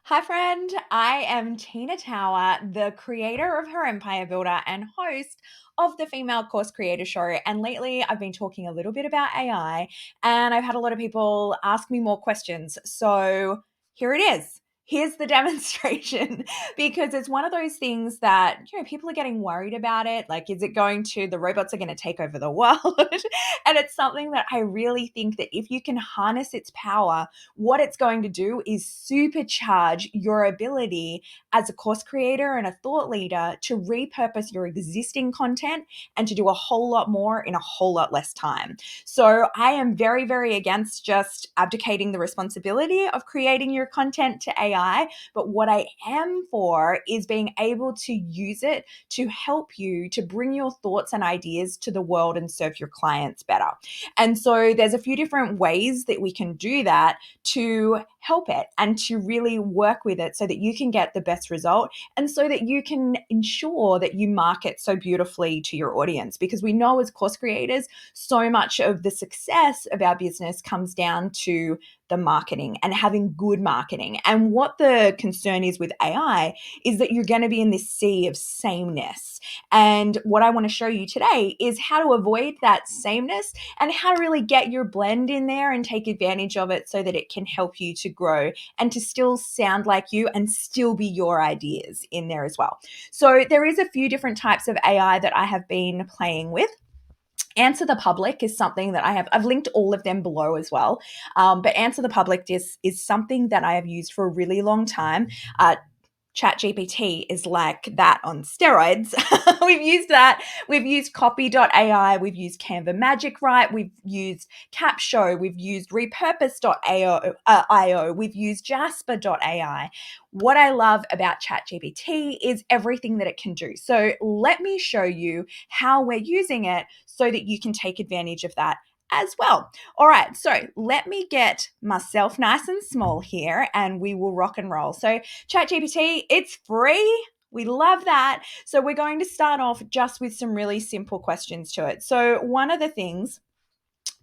Hi, friend. I am Tina Tower, the creator of Her Empire Builder and host of the Female Course Creator Show. And lately, I've been talking a little bit about AI, and I've had a lot of people ask me more questions. So here it is. Here's the demonstration because it's one of those things that, people are getting worried about it. Like, is it going to, the robots are going to take over the world? And it's something that I really think that if you can harness its power, what it's going to do is supercharge your ability as a course creator and a thought leader to repurpose your existing content and to do a whole lot more in a whole lot less time. So I am very, very against just abdicating the responsibility of creating your content to AI. But what I am for is being able to use it to help you to bring your thoughts and ideas to the world and serve your clients better. And so there's a few different ways that we can do that to help it and to really work with it so that you can get the best result and so that you can ensure that you market so beautifully to your audience. Because we know as course creators, so much of the success of our business comes down to the marketing and having good marketing. And what the concern is with AI is that you're going to be in this sea of sameness. And what I want to show you today is how to avoid that sameness and how to really get your blend in there and take advantage of it so that it can help you to grow and to still sound like you and still be your ideas in there as well. So there is a few different types of AI that I have been playing with. Answer the Public is something that I've linked all of them below as well. But Answer the Public is something that I have used for a really long time. Chat GPT is like that on steroids. We've used that. We've used copy.ai. We've used Canva Magic Write. We've used Capshow. We've used repurpose.io. We've used jasper.ai. What I love about Chat GPT is everything that it can do. So let me show you how we're using it so that you can take advantage of that as well. All right, so let me get myself nice and small here and we will rock and roll. So ChatGPT, it's free. We love that. So we're going to start off just with some really simple questions to it. So one of the things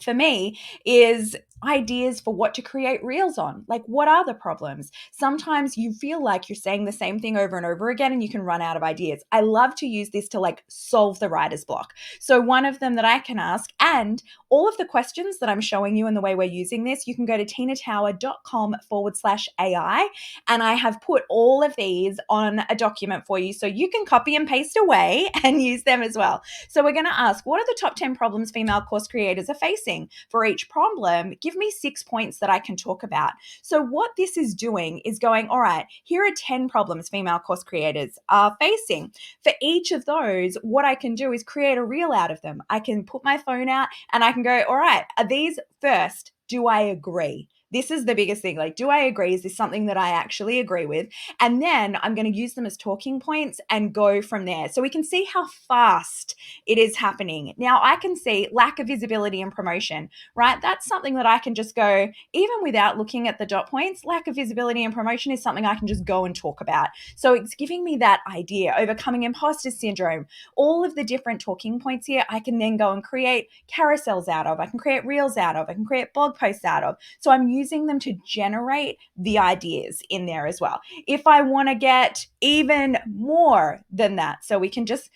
for me is ideas for what to create reels on. Like, what are the problems? Sometimes you feel like you're saying the same thing over and over again and you can run out of ideas. I love to use this to like solve the writer's block. So one of them that I can ask, and all of the questions that I'm showing you and the way we're using this, you can go to tinatower.com/AI, and I have put all of these on a document for you so you can copy and paste away and use them as well. So we're going to ask, what are the top 10 problems female course creators are facing? For each problem, give me 6 points that I can talk about. So what this is doing is going, all right, here are 10 problems female course creators are facing. For each of those, what I can do is create a reel out of them. I can put my phone out and I can go, all right, are these first? Do I agree? This is the biggest thing. Like, do I agree? Is this something that I actually agree with? And then I'm going to use them as talking points and go from there. So we can see how fast it is happening. Now I can see lack of visibility and promotion, right? That's something that I can just go, even without looking at the dot points, lack of visibility and promotion is something I can just go and talk about. So it's giving me that idea, overcoming imposter syndrome, all of the different talking points here, I can then go and create carousels out of, I can create reels out of, I can create blog posts out of. So I'm using them to generate the ideas in there as well. If I want to get even more than that, so we can just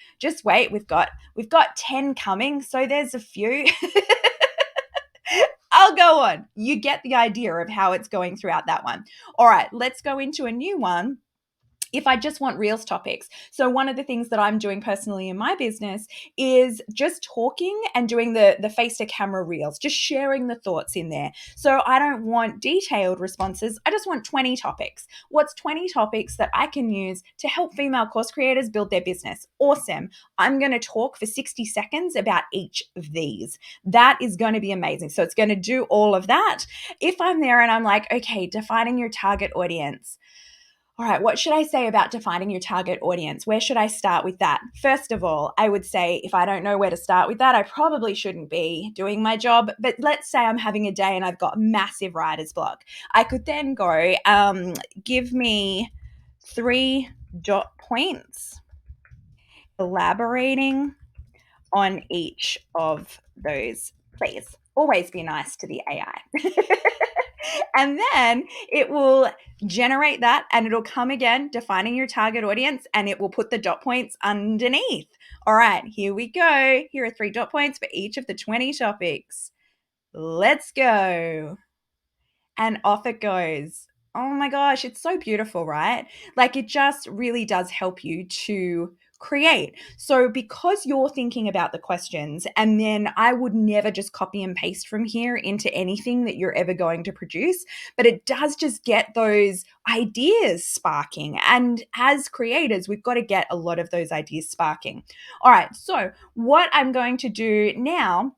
wait, we've got 10 coming, so there's a few. I'll go on. You get the idea of how it's going throughout that one. All right, let's go into a new one. If I just want reels topics. So one of the things that I'm doing personally in my business is just talking and doing the face to camera reels, just sharing the thoughts in there. So I don't want detailed responses. I just want 20 topics. What's 20 topics that I can use to help female course creators build their business? Awesome. I'm going to talk for 60 seconds about each of these. That is going to be amazing. So it's going to do all of that. If I'm there and I'm like, okay, defining your target audience. All right, what should I say about defining your target audience? Where should I start with that? First of all, I would say if I don't know where to start with that, I probably shouldn't be doing my job. But let's say I'm having a day and I've got massive writer's block. I could then go, give me 3 dot points, elaborating on each of those, please. Always be nice to the AI. And then it will generate that and it'll come again, defining your target audience, and it will put the dot points underneath. All right, here we go. Here are 3 dot points for each of the 20 topics. Let's go. And off it goes. Oh my gosh, it's so beautiful, right? Like it just really does help you to create. So, because you're thinking about the questions, and then I would never just copy and paste from here into anything that you're ever going to produce, but it does just get those ideas sparking. And as creators, we've got to get a lot of those ideas sparking. All right, so what I'm going to do now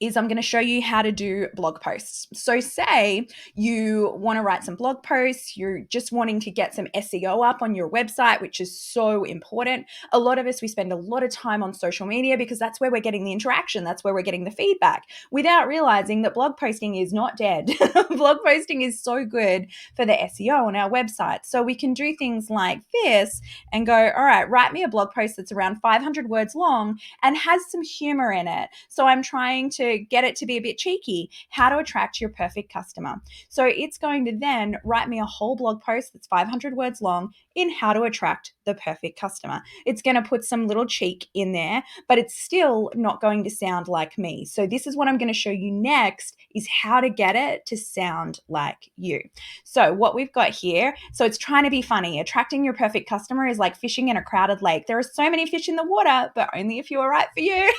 is I'm going to show you how to do blog posts. So say you want to write some blog posts, you're just wanting to get some SEO up on your website, which is so important. A lot of us, we spend a lot of time on social media because that's where we're getting the interaction, that's where we're getting the feedback, without realizing that blog posting is not dead. Blog posting is so good for the SEO on our website. So we can do things like this and go, all right, write me a blog post that's around 500 words long and has some humor in it. So I'm trying to get it to be a bit cheeky. How to attract your perfect customer. So it's going to then write me a whole blog post that's 500 words long in how to attract the perfect customer. It's going to put some little cheek in there, but it's still not going to sound like me. So this is what I'm going to show you next, is how to get it to sound like you. So what we've got here, so it's trying to be funny. Attracting your perfect customer is like fishing in a crowded lake. There are so many fish in the water, but only if you are right for you.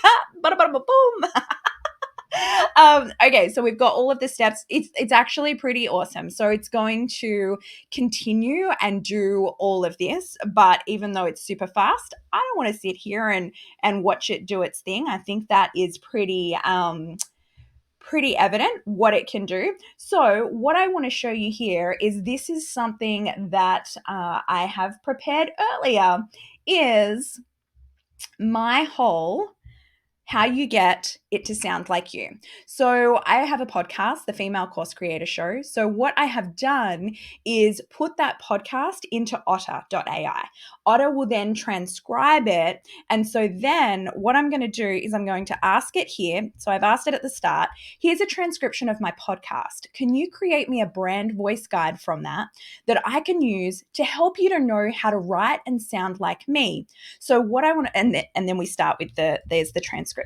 Boom. Okay, so we've got all of the steps. It's actually pretty awesome. So it's going to continue and do all of this, but even though it's super fast, I don't want to sit here and watch it do its thing. I think that is pretty evident what it can do. So what I want to show you here is this is something that I have prepared earlier, is my whole how you get it to sound like you. So I have a podcast, the Female Course Creator Show. So what I have done is put that podcast into otter.ai. Otter will then transcribe it. And so then what I'm going to do is I'm going to ask it here. So I've asked it at the start, here's a transcription of my podcast. Can you create me a brand voice guide from that I can use to help you to know how to write and sound like me? So what I want to, and then we start with there's the transcription.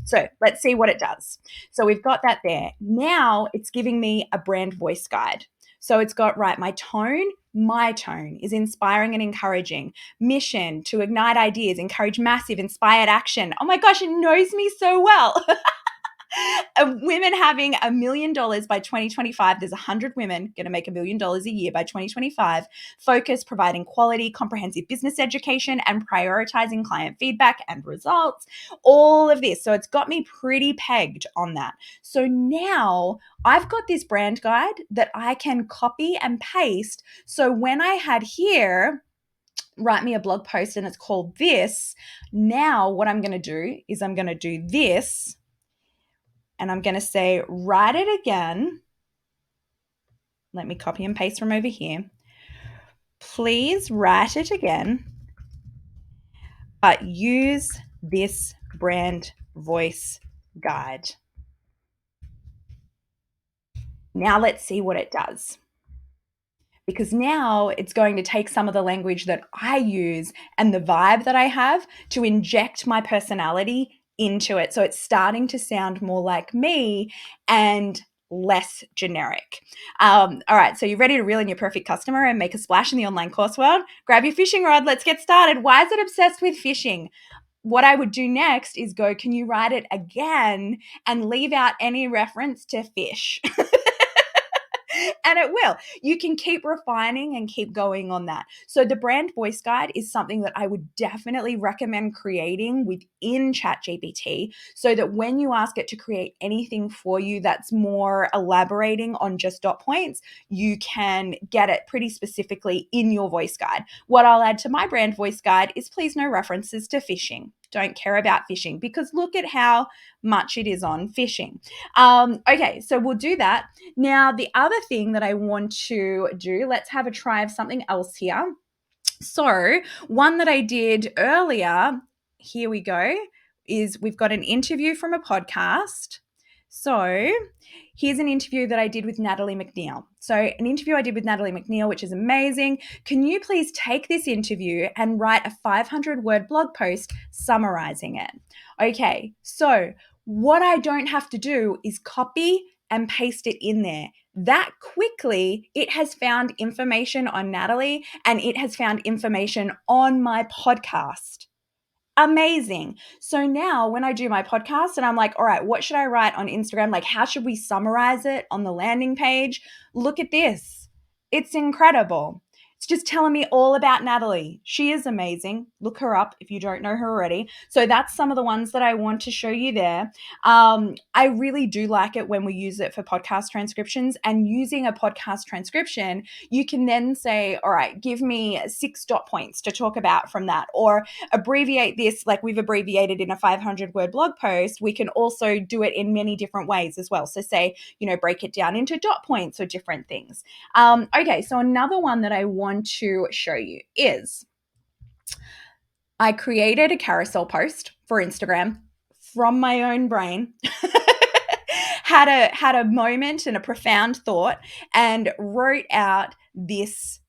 So let's see what it does. So we've got that there. Now it's giving me a brand voice guide. So it's got, right, my tone is inspiring and encouraging. Mission to ignite ideas, encourage massive, inspired action. Oh my gosh, it knows me so well. Women having $1 million by 2025. There's 100 women going to make $1 million a year by 2025. Focus, providing quality, comprehensive business education, and prioritizing client feedback and results. All of this. So it's got me pretty pegged on that. So now I've got this brand guide that I can copy and paste. So when I had here, write me a blog post and it's called this, now what I'm going to do is I'm going to do this. And I'm going to say, write it again. Let me copy and paste from over here. Please write it again, but use this brand voice guide. Now let's see what it does. Because now it's going to take some of the language that I use and the vibe that I have to inject my personality into it. So it's starting to sound more like me and less generic. All right, so you're ready to reel in your perfect customer and make a splash in the online course world? Grab your fishing rod. Let's get started. Why is it obsessed with fishing? What I would do next is go, can you write it again and leave out any reference to fish? And it will. You can keep refining and keep going on that. So the brand voice guide is something that I would definitely recommend creating within Chat GPT, so that when you ask it to create anything for you that's more elaborating on just dot points, you can get it pretty specifically in your voice guide. What I'll add to my brand voice guide is please no references to fishing. Don't care about fishing, because look at how much it is on fishing. Okay, so we'll do that. Now, the other thing that I want to do, let's have a try of something else here. So one that I did earlier, here we go, is we've got an interview from a podcast. So here's an interview that I did with Natalie McNeil. So, an interview I did with Natalie McNeil, which is amazing. Can you please take this interview and write a 500-word blog post summarizing it? Okay, so what I don't have to do is copy and paste it in there. That quickly, it has found information on Natalie and it has found information on my podcast. Amazing. So now when I do my podcast and I'm like, all right, what should I write on Instagram? Like, how should we summarize it on the landing page? Look at this. It's incredible. It's just telling me all about Natalie. She is amazing. Look her up if you don't know her already. So that's some of the ones that I want to show you there. I really do like it when we use it for podcast transcriptions, and using a podcast transcription, you can then say, all right, give me 6 dot points to talk about from that, or abbreviate this like we've abbreviated in a 500-word blog post. We can also do it in many different ways as well. So say, break it down into dot points or different things. Okay, so another one that I want to show you is I created a carousel post for Instagram from my own brain. had a moment and a profound thought and wrote out this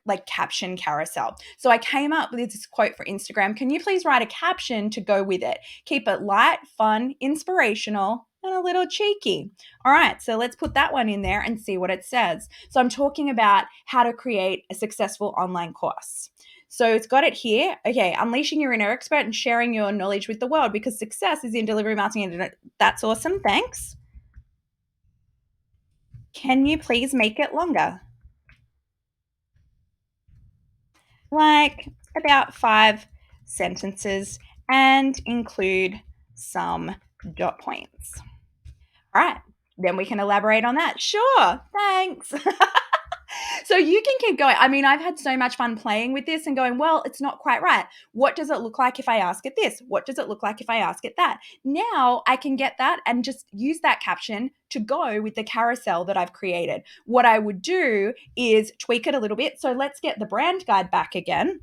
like caption carousel. So I came up with this quote for Instagram. Can you please write a caption to go with it? Keep it light, fun, inspirational, and a little cheeky. All right, so let's put that one in there and see what it says. So I'm talking about how to create a successful online course. So it's got it here. Okay, unleashing your inner expert and sharing your knowledge with the world, because success is in delivery marketing. That's awesome. Thanks. Can you please make it longer? Like about 5 sentences and include some dot points. All right, then we can elaborate on that. Sure, thanks. So you can keep going. I mean, I've had so much fun playing with this and going, well, it's not quite right. What does it look like if I ask it this? What does it look like if I ask it that? Now I can get that and just use that caption to go with the carousel that I've created. What I would do is tweak it a little bit. So let's get the brand guide back again.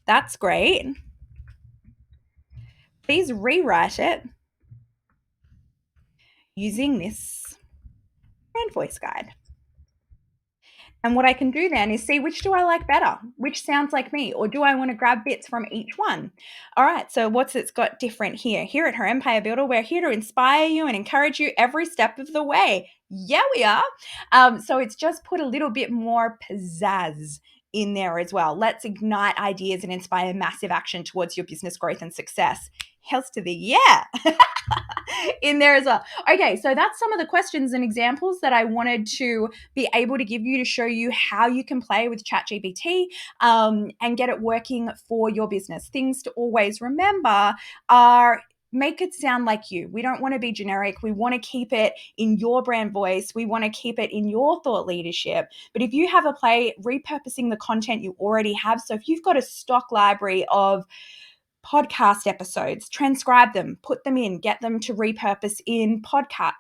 That's great. Please rewrite it using this brand voice guide. And what I can do then is see, which do I like better? Which sounds like me? Or do I want to grab bits from each one? All right, so what's it's got different here? Here at Her Empire Builder, we're here to inspire you and encourage you every step of the way. Yeah, we are. So it's just put a little bit more pizzazz in there as well. Let's ignite ideas and inspire massive action towards your business growth and success. Health to the yeah. In there as well. Okay, so that's some of the questions and examples that I wanted to be able to give you to show you how you can play with Chat GPT and get it working for your business. Things to always remember are make it sound like you. We don't want to be generic. We want to keep it in your brand voice. We want to keep it in your thought leadership. But if you have a play, repurposing the content you already have. So if you've got a stock library of podcast episodes, transcribe them, put them in, get them to repurpose in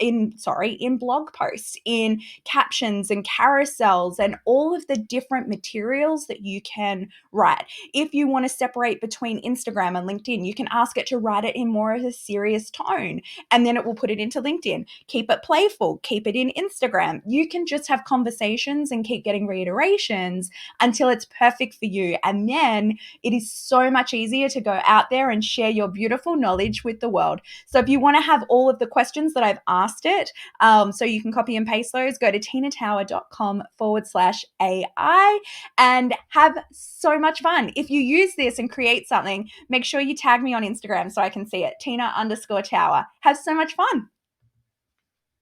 in blog posts, in captions and carousels, and all of the different materials that you can write. If you want to separate between Instagram and LinkedIn, you can ask it to write it in more of a serious tone, and then it will put it into LinkedIn. Keep it playful, keep it in Instagram. You can just have conversations and keep getting reiterations until it's perfect for you. And then it is so much easier to go out there and share your beautiful knowledge with the world. So if you want to have all of the questions that I've asked it, so you can copy and paste those, go to tinatower.com/AI and have so much fun. If you use this and create something, make sure you tag me on Instagram so I can see it, Tina_Tower. Have so much fun.